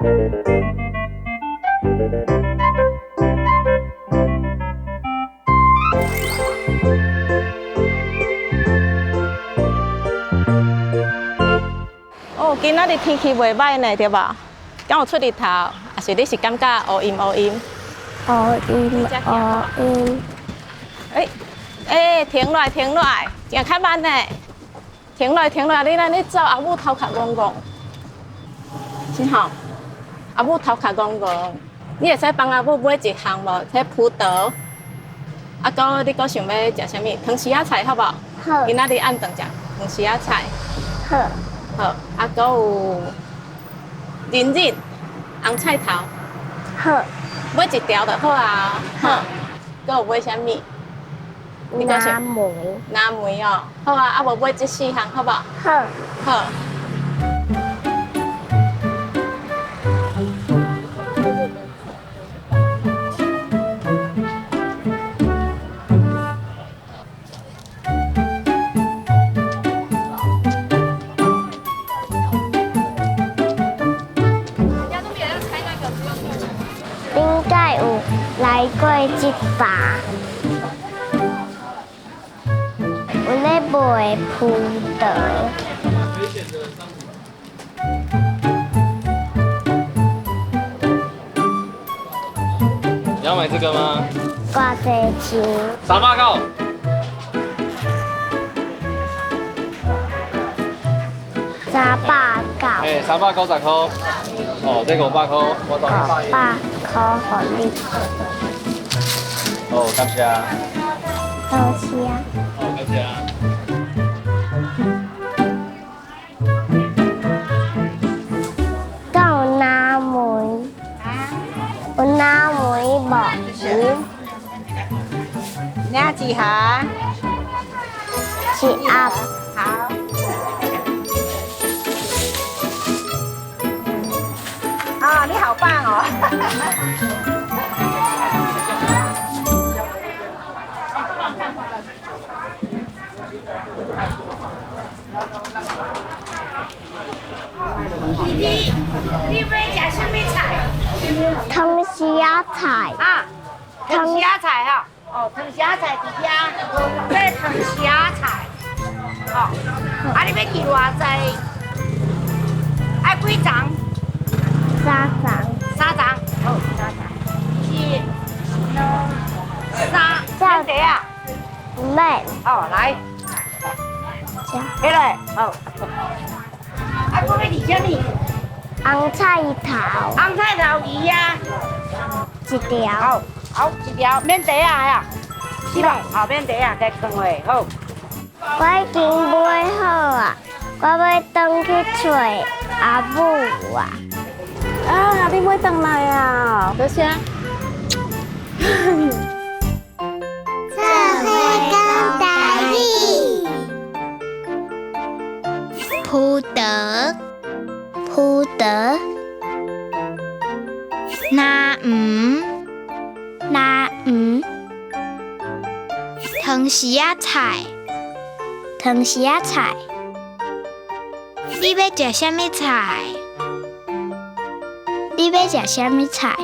哦，今仔日天气袂歹呢，对吧？敢有出日头，还是你是感觉乌阴乌阴？乌阴乌阴。停落来，停落来，行较慢呢。停落来，停落来，你走，阿母头壳戆戆。真好，阿母头壳戆戆，你会使帮阿母买一项无？迄葡萄。啊，搁你搁想要食啥物？糖丝仔菜好不好？好。今仔日按顿食糖丝仔菜。好。好，啊，搁有仁仁红菜头。好。买一条就好啊。好。搁有买啥物？蓝莓。蓝莓哦，好啊，啊无买这4项好不好？好。好。应该有来过一把。我咧卖葡萄。你要买这个吗？挂在钱。300块。390。390块。哦，这500块，我当500块给你。哦，感谢。多谢。哦，感谢。有蓝莓。有蓝莓无？你要几盒？是鸭。好。啊，你好棒哦！你要食什么菜？糖丝仔菜。啊，糖丝仔菜哈。哦，糖丝仔菜伫遐，买糖丝仔菜。哦，啊，你要寄偌济？爱几张3张。3张。哦，3张。3碟啊？免。哦，来。起来。好。啊，我要吃什么？红菜头。红菜头鱼啊。一条。好，好，一条免茶啊呀。是吧？好，免茶啊，再放下好。我已经买好啊，我要回去找阿母啊。啊，你买回来啊？多谢。这会讲台语。葡萄，葡萄。蓝鱼，蓝鱼。糖丝仔菜。糖丝仔菜。你要食什么菜？你要食什么菜？